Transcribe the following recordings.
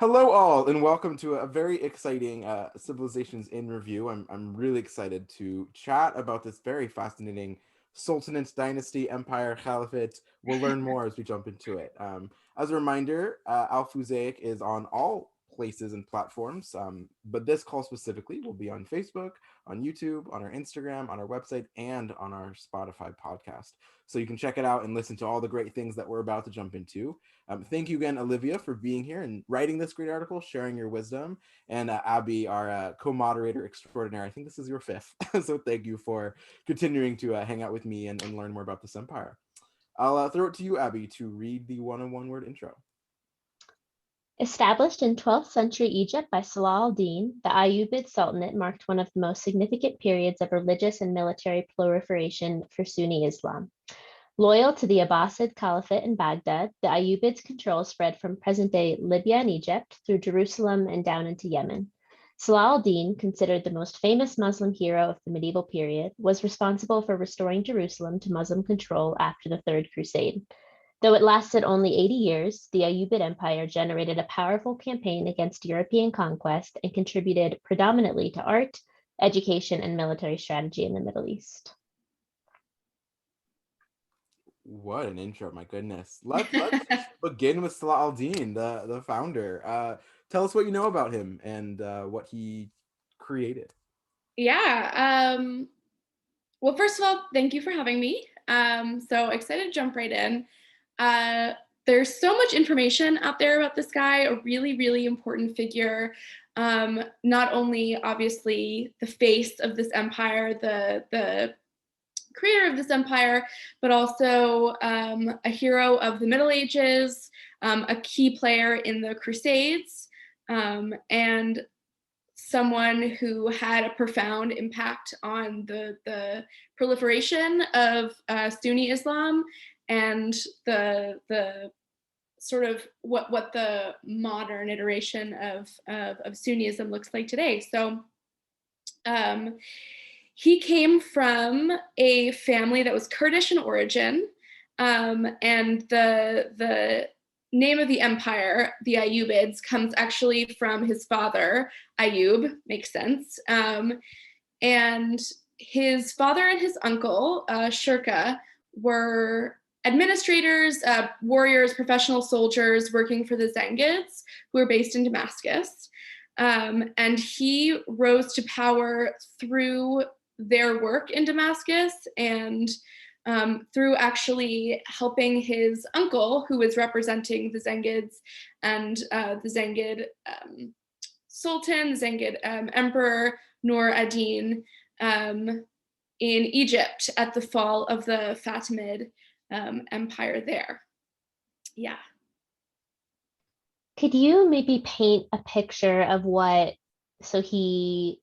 Hello, all, and welcome to a very exciting Civilizations in Review. I'm really excited to chat about this very fascinating Sultanate, Dynasty, Empire, Caliphate. We'll learn more as we jump into it. As a reminder, Alfuzaic is on all places and platforms, but this call specifically will be on Facebook, on YouTube, on our Instagram, on our website, and on our Spotify podcast. So you can check it out and listen to all the great things that we're about to jump into. Thank you again, Olivia, for being here and writing this great article, sharing your wisdom, and Abby, our co-moderator extraordinaire. I think this is your fifth, so thank you for continuing to hang out with me and learn more about this empire. I'll throw it to you, Abby, to read the one-on-one word intro. Established in 12th century Egypt by Salah al-Din, the Ayyubid Sultanate marked one of the most significant periods of religious and military proliferation for Sunni Islam. Loyal to the Abbasid Caliphate in Baghdad, the Ayyubids' control spread from present-day Libya and Egypt through Jerusalem and down into Yemen. Salah al-Din, considered the most famous Muslim hero of the medieval period, was responsible for restoring Jerusalem to Muslim control after the Third Crusade. Though it lasted only 80 years, the Ayyubid Empire generated a powerful campaign against European conquest and contributed predominantly to art, education, and military strategy in the Middle East. What an intro, my goodness. Let's begin with Salah al-Din, the founder. Tell us what you know about him and what he created. Yeah. Well, first of all, thank you for having me. So excited to jump right in. There's so much information out there about this guy, a really, really important figure. Not only obviously the face of this empire, the creator of this empire, but also a hero of the Middle Ages, a key player in the Crusades, and someone who had a profound impact on the proliferation of Sunni Islam and the sort of what the modern iteration of Sunniism looks like today. So he came from a family that was Kurdish in origin, and the name of the empire, the Ayyubids, comes actually from his father, Ayyub, makes sense. And his father and his uncle, Shirka, were administrators, warriors, professional soldiers working for the Zengids, who were based in Damascus. And he rose to power through their work in Damascus and through actually helping his uncle, who was representing the Zengids and the Zengid Sultan, the Zengid Emperor Nur ad-Din in Egypt at the fall of the Fatimid Empire there. Yeah. Could you maybe paint a picture of so he,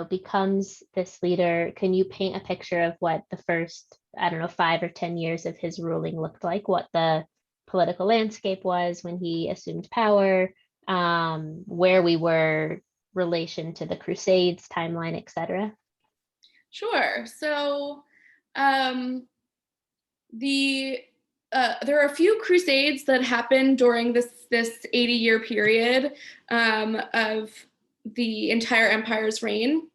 becomes this leader? Can you paint a picture of what the first, 5 or 10 years of his ruling looked like, what the political landscape was when he assumed power, where we were relation to the Crusades, timeline, etc.? Sure. So there are a few crusades that happened during this 80-year period of the entire empire's reign,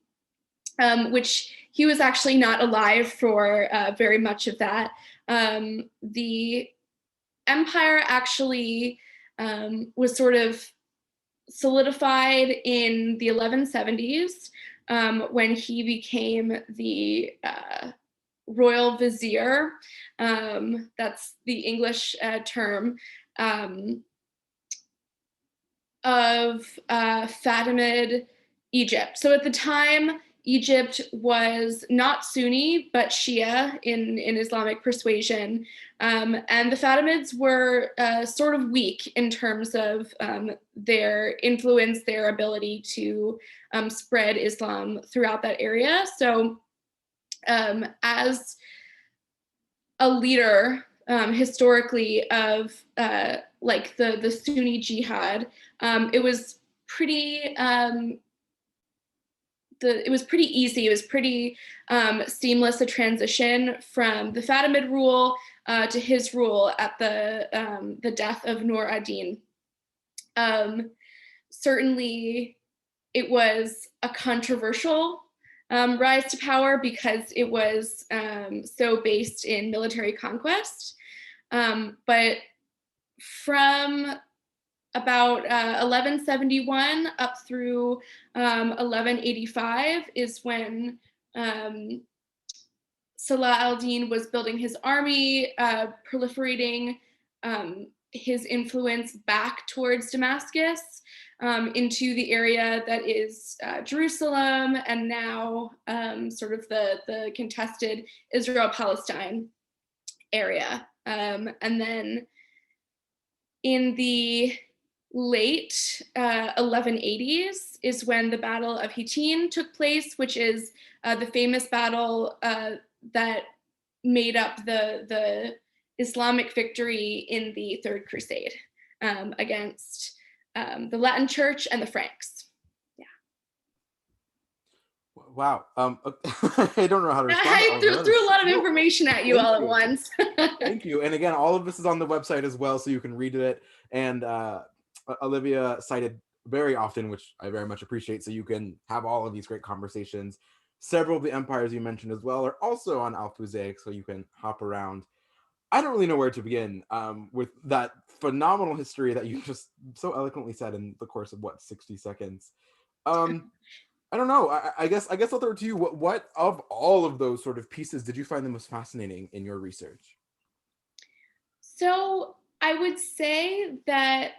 which he was actually not alive for very much of that. The empire actually was sort of solidified in the 1170s when he became the royal vizier. That's the English term of Fatimid Egypt. So at the time, Egypt was not Sunni, but Shia in Islamic persuasion. And the Fatimids were sort of weak in terms of their influence, their ability to spread Islam throughout that area. So as a leader historically of like the Sunni jihad, it was pretty it was pretty easy. It was pretty seamless a transition from the Fatimid rule to his rule at the death of Nur ad-Din. certainly it was a controversial rise to power because it was so based in military conquest. But from about 1171 up through 1185 is when Salah al-Din was building his army, proliferating his influence back towards Damascus, into the area that is Jerusalem, and now sort of the contested Israel-Palestine area. And then in the late 1180s is when the Battle of Hittin took place, which is the famous battle that made up the Islamic victory in the Third Crusade against the Latin Church and the Franks. Yeah. Wow. I don't know how to respond. I threw a lot of information at you all at once. Thank you. And again, all of this is on the website as well, so you can read it. And Olivia cited very often, which I very much appreciate, so you can have all of these great conversations. Several of the empires you mentioned as well are also on Alphuzaic, so you can hop around. I don't really know where to begin with that phenomenal history that you just so eloquently said in the course of 60 seconds. I don't know. I guess I'll throw it to you. What of all of those sort of pieces did you find the most fascinating in your research? So I would say that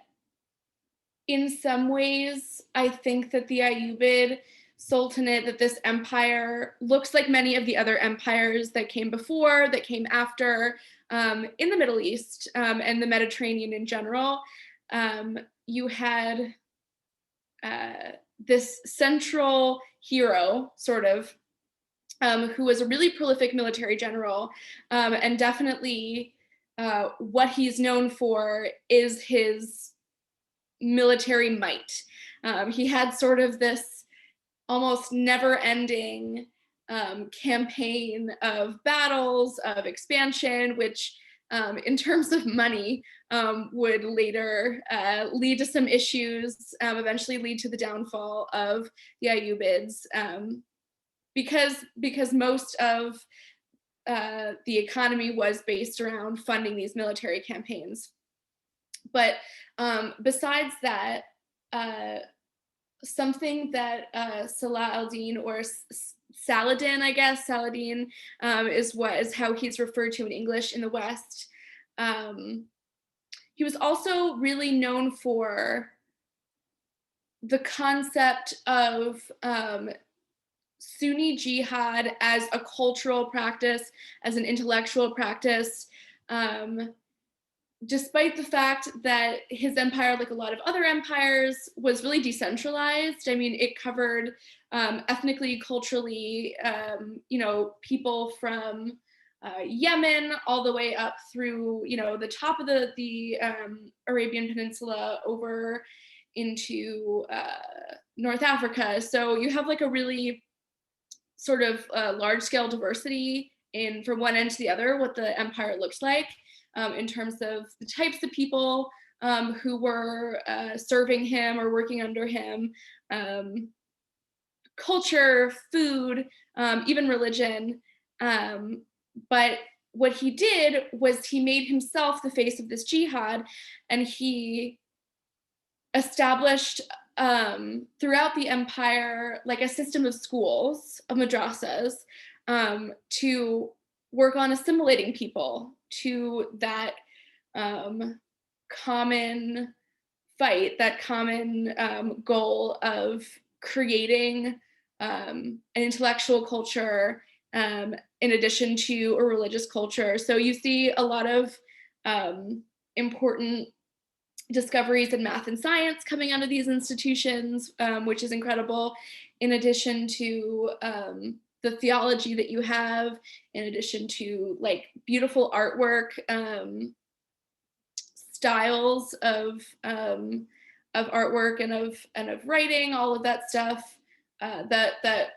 in some ways, I think that the Ayyubid Sultanate, that this empire looks like many of the other empires that came before, that came after, in the Middle East and the Mediterranean in general. You had this central hero, sort of, who was a really prolific military general, and definitely what he's known for is his military might. He had sort of this almost never-ending campaign of battles, of expansion, which in terms of money would later lead to some issues, eventually lead to the downfall of the Ayyubids, because most of the economy was based around funding these military campaigns. But besides that, something that Salah al-Din, or Saladin, I guess, Saladin is how he's referred to in English in the West. He was also really known for the concept of Sunni jihad as a cultural practice, as an intellectual practice, despite the fact that his empire, like a lot of other empires, was really decentralized. I mean, it covered ethnically, culturally, people from Yemen all the way up through, the top of the Arabian Peninsula over into North Africa. So you have like a really sort of large-scale diversity from one end to the other, what the empire looks like. In terms of the types of people who were serving him or working under him, culture, food, even religion. But what he did was he made himself the face of this jihad, and he established throughout the empire like a system of schools, of madrasas, to work on assimilating people to that common fight, that common goal of creating an intellectual culture in addition to a religious culture. So you see a lot of important discoveries in math and science coming out of these institutions, which is incredible, in addition to the theology that you have, in addition to like beautiful artwork, styles of artwork and of writing, all of that stuff, that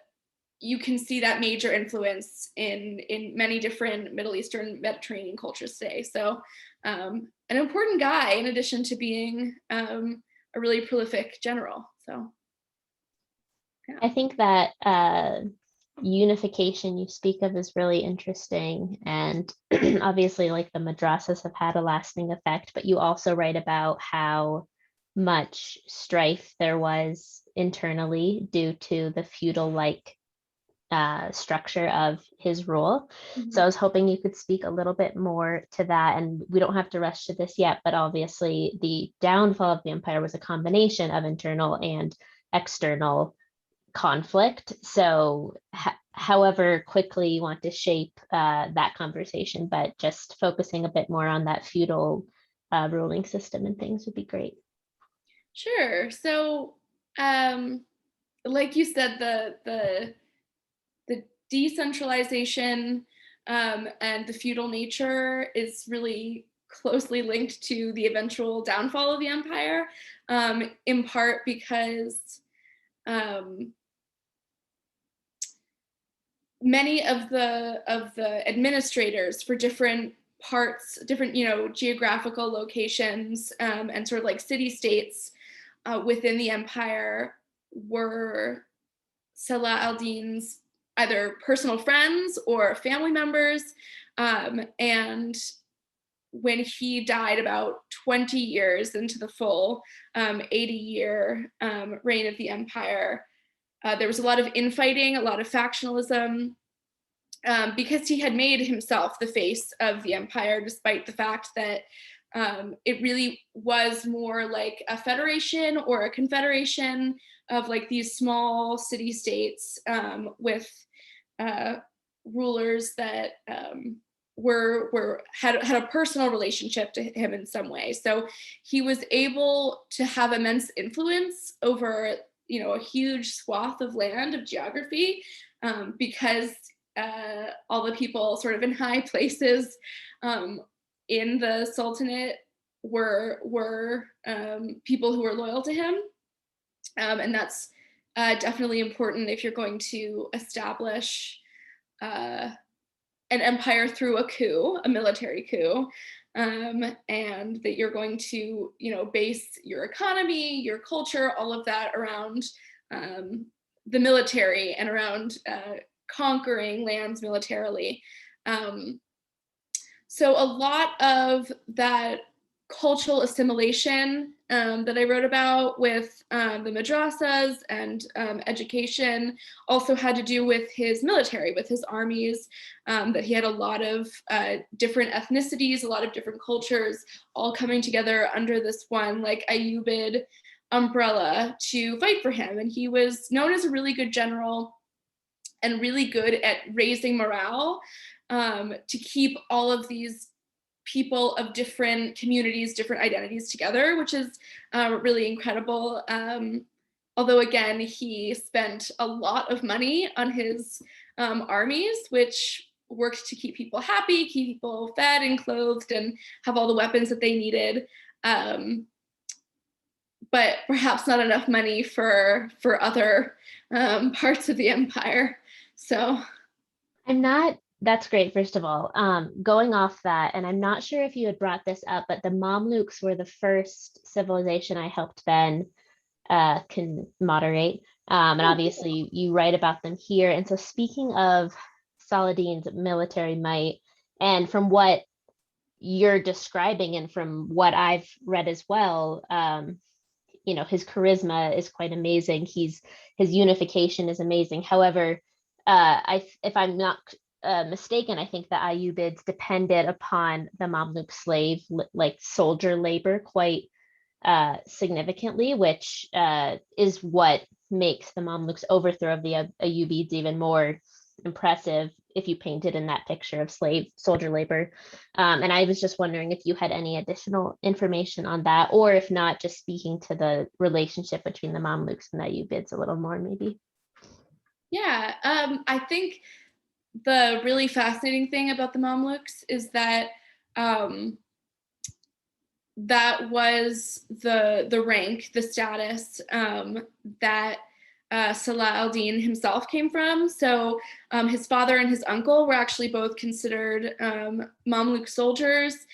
you can see that major influence in many different Middle Eastern Mediterranean cultures today. So an important guy, in addition to being a really prolific general. So yeah. I think that unification you speak of is really interesting. And obviously, like the madrasas have had a lasting effect, but you also write about how much strife there was internally due to the feudal like structure of his rule. So I was hoping you could speak a little bit more to that. And we don't have to rush to this yet, but obviously, the downfall of the empire was a combination of internal and external conflict. So, however quickly you want to shape that conversation, but just focusing a bit more on that feudal ruling system and things would be great. Sure. So, like you said, the decentralization and the feudal nature is really closely linked to the eventual downfall of the empire, in part because many of the administrators for different parts, different geographical locations, and sort of like city states within the empire were Salah al-Din's either personal friends or family members. And when he died about 20 years into the full 80-year reign of the empire, there was a lot of infighting, a lot of factionalism, because he had made himself the face of the empire, despite the fact that it really was more like a federation or a confederation of like these small city states with rulers that had a personal relationship to him in some way. So he was able to have immense influence over a huge swath of land, of geography, because all the people sort of in high places in the Sultanate were people who were loyal to him. And that's definitely important if you're going to establish an empire through a coup, a military coup, and that you're going to, base your economy, your culture, all of that around the military and around conquering lands militarily. So a lot of that cultural assimilation that I wrote about with the madrasas and education also had to do with his military, with his armies, that he had a lot of different ethnicities, a lot of different cultures all coming together under this one like Ayyubid umbrella to fight for him. And he was known as a really good general and really good at raising morale to keep all of these people of different communities, different identities together, which is really incredible. Although again, he spent a lot of money on his armies, which worked to keep people happy, keep people fed and clothed, and have all the weapons that they needed. But perhaps not enough money for other parts of the empire. So That's great, first of all. Going off that, and I'm not sure if you had brought this up, but the Mamluks were the first civilization I helped Ben can moderate. And obviously you write about them here. And so speaking of Saladin's military might, and from what you're describing and from what I've read as well, his charisma is quite amazing. His unification is amazing. However, if I'm not mistaken, I think the Ayyubids depended upon the Mamluk slave, like soldier labor, quite significantly, which is what makes the Mamluks' overthrow of the Ayyubids even more impressive if you painted in that picture of slave soldier labor. And I was just wondering if you had any additional information on that, or if not, just speaking to the relationship between the Mamluks and the Ayyubids a little more, maybe. Yeah, I think the really fascinating thing about the Mamluks is that that was the rank, the status that Salah al-Din himself came from. So his father and his uncle were actually both considered Mamluk soldiers.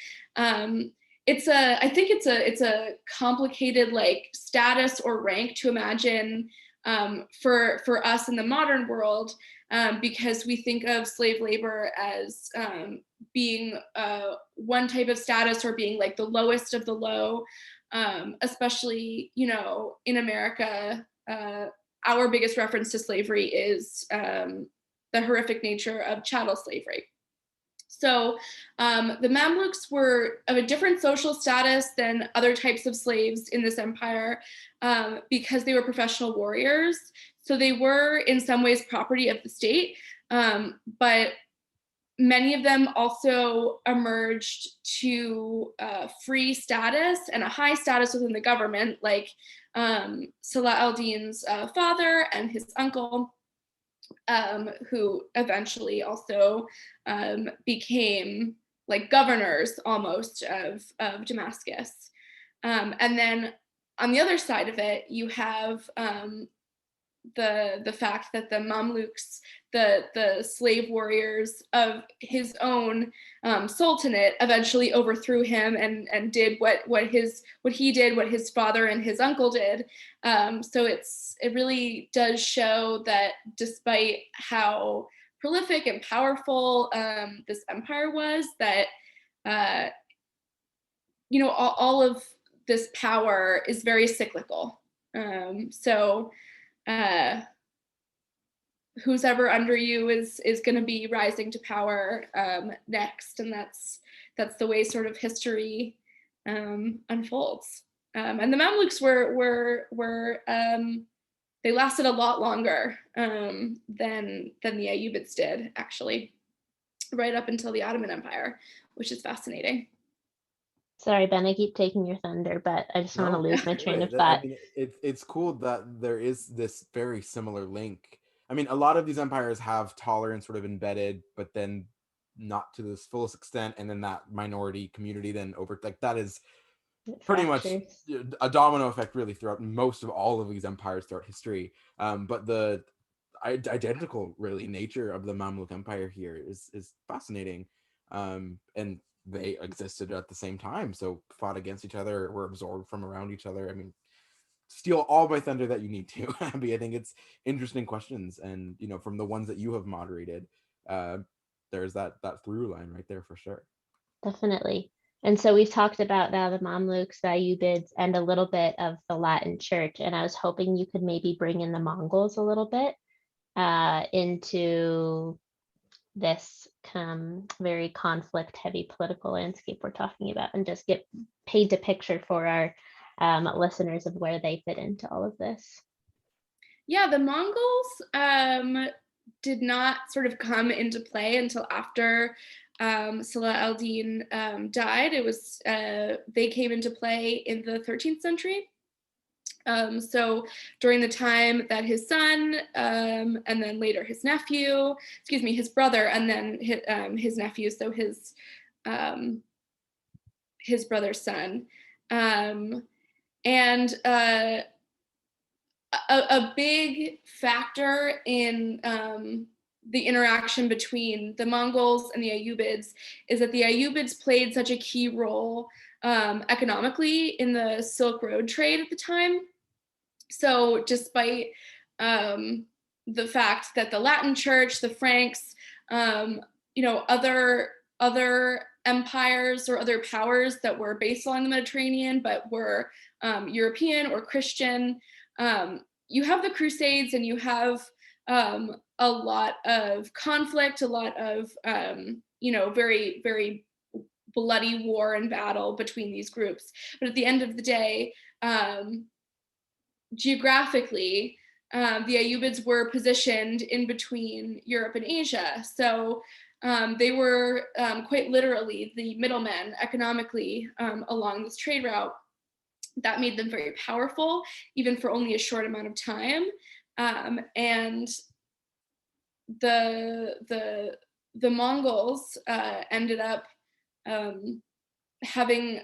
I think it's a complicated like status or rank to imagine for us in the modern world, because we think of slave labor as being one type of status, or being like the lowest of the low, especially, you know, in America. Our biggest reference to slavery is the horrific nature of chattel slavery. So the Mamluks were of a different social status than other types of slaves in this empire, because they were professional warriors. So they were in some ways property of the state, but many of them also emerged to free status and a high status within the government, like Salah al-Din's father and his uncle, who eventually also became like governors almost of Damascus. And then on the other side of it, you have the fact that the Mamluks, the slave warriors of his own sultanate, eventually overthrew him and did what he did, what his father and his uncle did. So it really does show that despite how prolific and powerful this empire was, that you know, all of this power is very cyclical. So who's ever under you is going to be rising to power next, and that's the way sort of history unfolds. And the Mamluks were they lasted a lot longer than the Ayyubids did, actually, right up until the Ottoman Empire, which is fascinating. Sorry, Ben, I keep taking your thunder, but I just don't want to lose my train of thought. I mean, it's cool that there is this very similar link. I mean, a lot of these empires have tolerance sort of embedded, but then not to this fullest extent, and then that minority community then over, like, that is pretty much a domino effect really throughout most of all of these empires throughout history. But the identical really nature of the Mamluk Empire here is fascinating, and they existed at the same time, so fought against each other, were absorbed from around each other. I mean, steal all my thunder that you need to. Abby, I think it's interesting questions, and you know, from the ones that you have moderated, there's that through line right there for sure. Definitely. And so we've talked about now the Mamluks, the Ayyubids, and a little bit of the Latin Church. And I was hoping you could maybe bring in the Mongols a little bit into this very conflict-heavy political landscape we're talking about, and just paint a picture for our listeners of where they fit into all of this. Yeah, the Mongols did not sort of come into play until after Salah al-Din died. It was they came into play in the 13th century. So during the time that his son and then later his nephew, his brother, and then his nephew, so his brother's son, and a big factor in the interaction between the Mongols and the Ayyubids is that the Ayyubids played such a key role economically in the Silk Road trade at the time. So despite the fact that the Latin Church, the Franks, other empires or other powers that were based along the Mediterranean but were European or Christian, you have the Crusades, and you have a lot of conflict, a lot of very, very bloody war and battle between these groups. But at the end of the day, geographically, the Ayyubids were positioned in between Europe and Asia. So they were quite literally the middlemen economically along this trade route. That made them very powerful, even for only a short amount of time. And the Mongols ended up having,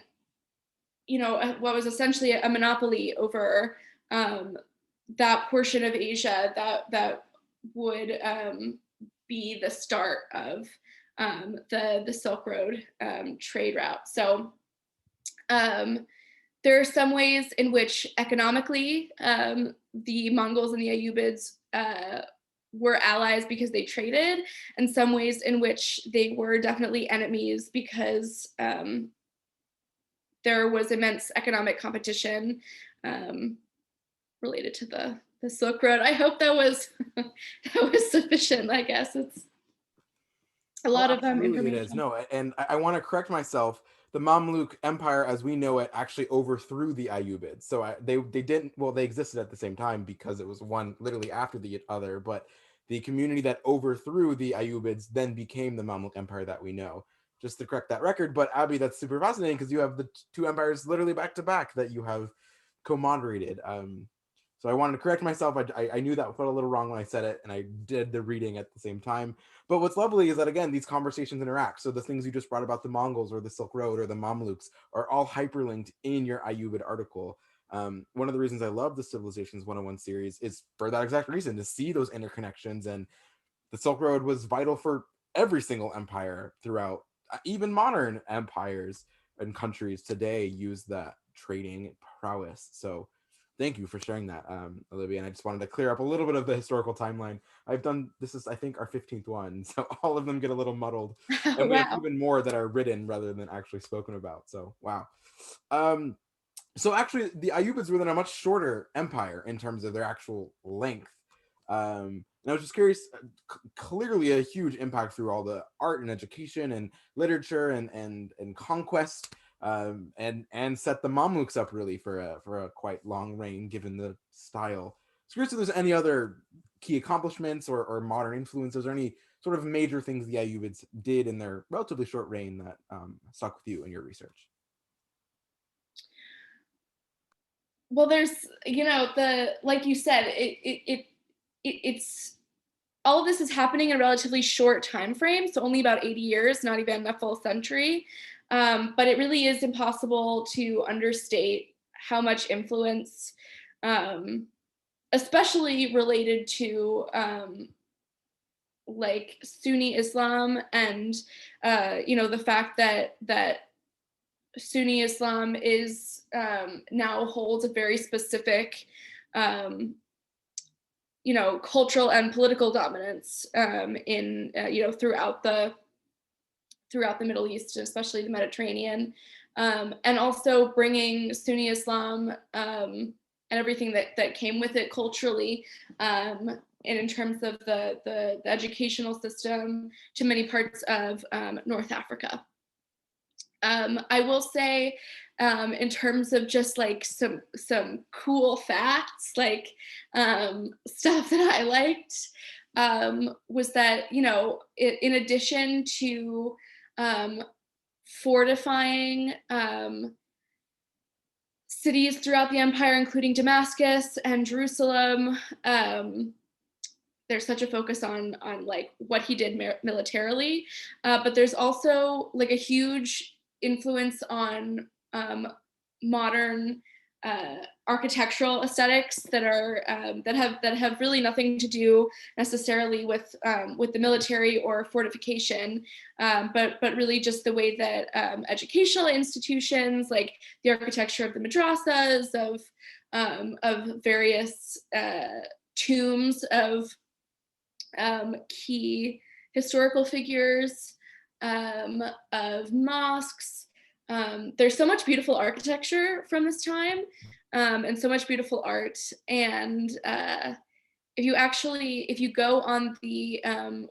what was essentially a monopoly over that portion of Asia that would be the start of the Silk Road trade route. So There are some ways in which economically the Mongols and the Ayyubids were allies because they traded, and some ways in which they were definitely enemies because there was immense economic competition related to the Silk Road. I hope that was that was sufficient. I guess it's a lot of Absolutely it information. is. No, and I want to correct myself. The Mamluk Empire, as we know it, actually overthrew the Ayyubids. So they didn't. Well, they existed at the same time because it was one literally after the other. But the community that overthrew the Ayyubids then became the Mamluk Empire that we know. Just to correct that record. But Abby, that's super fascinating because you have the two empires literally back to back that you have co-moderated. So I wanted to correct myself. I knew that felt a little wrong when I said it, and I did the reading at the same time. But what's lovely is that, again, these conversations interact. So the things you just brought about the Mongols or the Silk Road or the Mamluks are all hyperlinked in your Ayyubid article. One of the reasons I love the Civilizations 101 series is for that exact reason, to see those interconnections. And the Silk Road was vital for every single empire throughout, even modern empires and countries today use that trading prowess. So thank you for sharing that, Olivia. And I just wanted to clear up a little bit of the historical timeline. This is, I think, our 15th one. So all of them get a little muddled. And we have Wow. even more that are written rather than actually spoken about. So, wow. So actually, the Ayyubids were then a much shorter empire in terms of their actual length. And I was just curious, clearly a huge impact through all the art and education and literature and conquest. And set the Mamluks up really for a quite long reign given the style. So curious if there's any other key accomplishments or modern influences or any sort of major things the Ayyubids did in their relatively short reign that stuck with you in your research. Well, there's like you said, it's all of this is happening in a relatively short time frame, so only about 80 years, not even a full century. But it really is impossible to understate how much influence, especially related to like Sunni Islam and the fact that Sunni Islam is now holds a very specific cultural and political dominance in throughout the Middle East, especially the Mediterranean, and also bringing Sunni Islam and everything that came with it culturally, and in terms of the educational system to many parts of North Africa. I will say, in terms of just like some cool facts, like stuff that I liked, was that in addition to fortifying cities throughout the empire, including Damascus and Jerusalem, there's such a focus on like what he did militarily, but there's also like a huge influence on modern architectural aesthetics that are that have really nothing to do necessarily with the military or fortification, but really just the way that educational institutions, like the architecture of the madrasas, of various tombs of key historical figures, of mosques. There's so much beautiful architecture from this time, and so much beautiful art. And if you go on the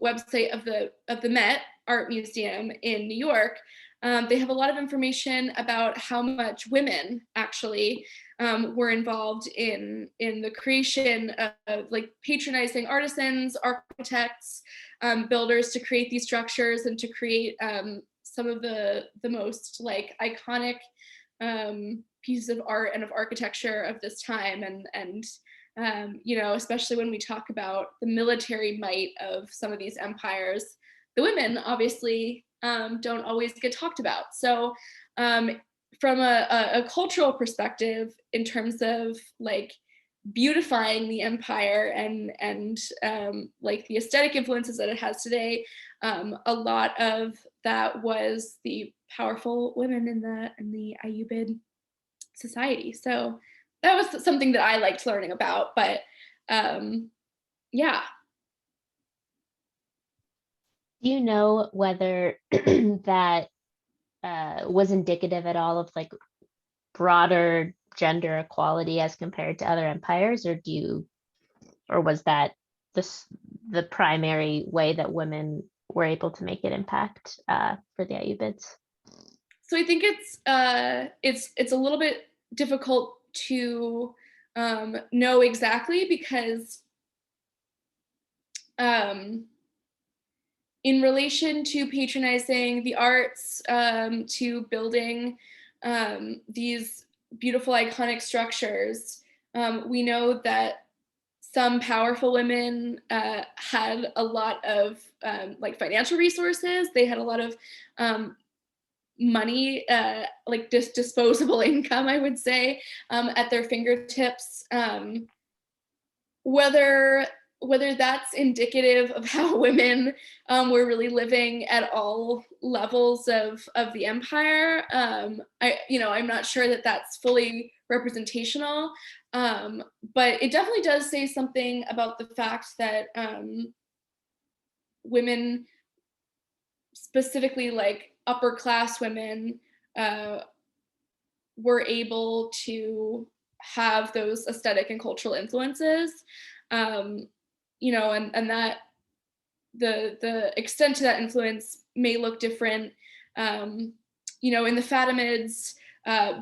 website of the Met Art Museum in New York, they have a lot of information about how much women actually were involved in the creation of like patronizing artisans, architects, builders to create these structures and to create some of the most like iconic pieces of art and of architecture of this time. And especially when we talk about the military might of some of these empires, the women obviously don't always get talked about. So from a cultural perspective, in terms of like beautifying the empire and like the aesthetic influences that it has today, a lot of that was the powerful women in the Ayyubid society. So that was something that I liked learning about. But yeah. Do you know whether that was indicative at all of like broader gender equality as compared to other empires, or was that the primary way that women were able to make an impact for the Ayyubids? So I think it's a little bit difficult to know exactly, because in relation to patronizing the arts, to building these beautiful iconic structures, we know that some powerful women had a lot of like financial resources. They had a lot of money, like disposable income, I would say, at their fingertips. Whether that's indicative of how women were really living at all levels of the empire, I'm not sure that that's fully representational, but it definitely does say something about the fact that women, specifically like upper class women, uh, were able to have those aesthetic and cultural influences, um, and that the extent to that influence may look different, in the Fatimids,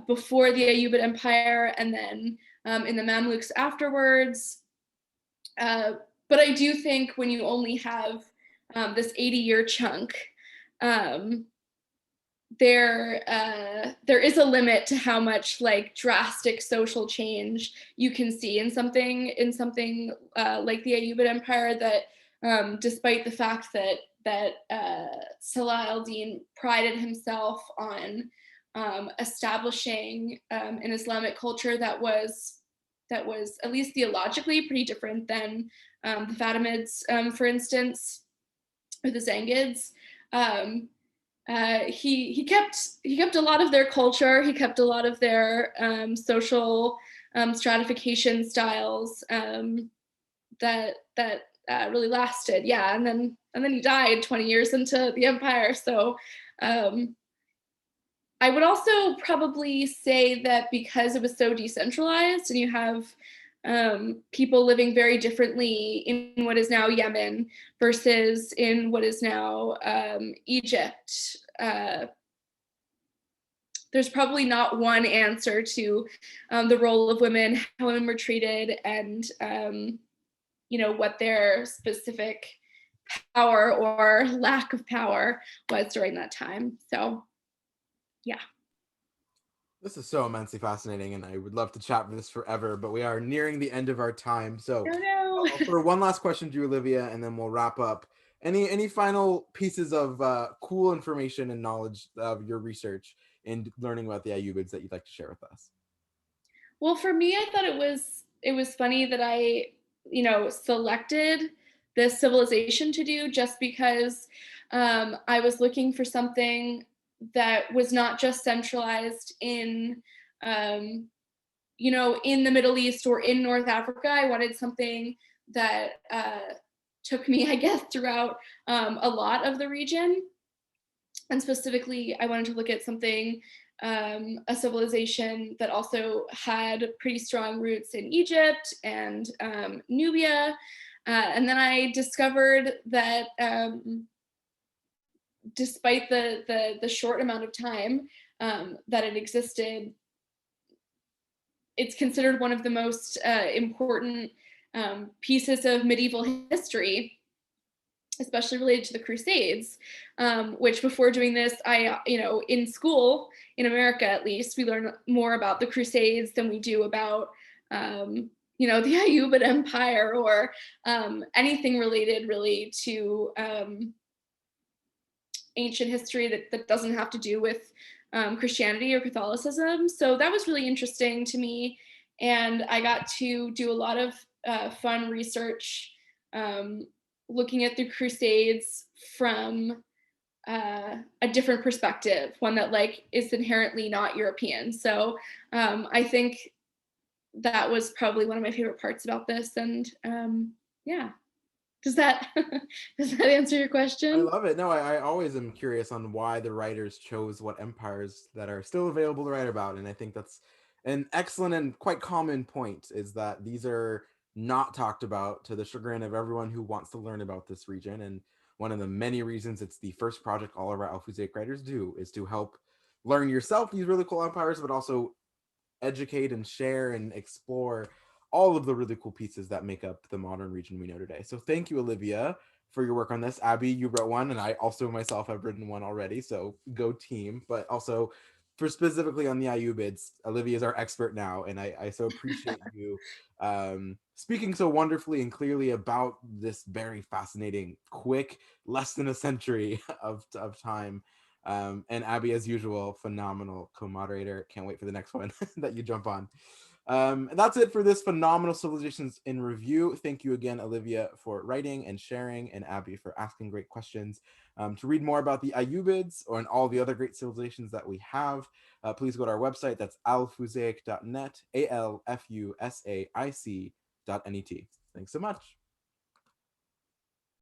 before the Ayyubid Empire, and then in the Mamluks afterwards. But I do think when you only have this 80-year chunk, there is a limit to how much like drastic social change you can see in something like the Ayyubid Empire, that despite the fact that Salah al-Din prided himself on establishing an Islamic culture that was at least theologically pretty different than the Fatimids, for instance, or the Zengids. He kept a lot of their culture. He kept a lot of their social stratification styles that really lasted. Yeah, and then he died 20 years into the empire. So I would also probably say that because it was so decentralized, and you have people living very differently in what is now Yemen versus in what is now Egypt, there's probably not one answer to the role of women, how women were treated, and what their specific power or lack of power was during that time. So yeah. This is so immensely fascinating, and I would love to chat with this forever, but we are nearing the end of our time. So Oh no. I'll offer one last question to you, Olivia, and then we'll wrap up. Any final pieces of cool information and knowledge of your research and learning about the Ayyubids that you'd like to share with us? Well, for me, I thought it was funny that I, selected this civilization to do, just because I was looking for something that was not just centralized in, in the Middle East or in North Africa. I wanted something that took me, I guess, throughout a lot of the region. And specifically, I wanted to look at something, a civilization that also had pretty strong roots in Egypt and Nubia. And then I discovered that despite the short amount of time that it existed, it's considered one of the most important pieces of medieval history, especially related to the Crusades, which before doing this, in school, in America at least, we learn more about the Crusades than we do about, the Ayyubid Empire, or anything related really to ancient history that doesn't have to do with Christianity or Catholicism. So that was really interesting to me. And I got to do a lot of fun research looking at the Crusades from a different perspective, one that like is inherently not European. So I think that was probably one of my favorite parts about this. And yeah, does that does that answer your I question? love it. No, I always am curious on why the writers chose what empires that are still available to write about. And I think that's an excellent and quite common point, is that these are not talked about, to the chagrin of everyone who wants to learn about this region. And one of the many reasons it's the first project all of our Alphuzaic writers do is to help learn yourself these really cool empires, but also educate and share and explore all of the really cool pieces that make up the modern region we know today. So thank you, Olivia, for your work on this. Abby, you wrote one, and I also myself have written one already, so go team. But also, for specifically on the Ayyubids, Olivia is our expert now, and I so appreciate you speaking so wonderfully and clearly about this very fascinating, quick, less than a century of time. And Abby, as usual, phenomenal co-moderator. Can't wait for the next one that you jump on. That's it for this phenomenal Civilizations in Review. Thank you again, Olivia, for writing and sharing, and Abby for asking great questions. To read more about the Ayyubids or and all the other great civilizations that we have, please go to our website. That's alfusaic.net, ALFUSAIC.net. Thanks so much.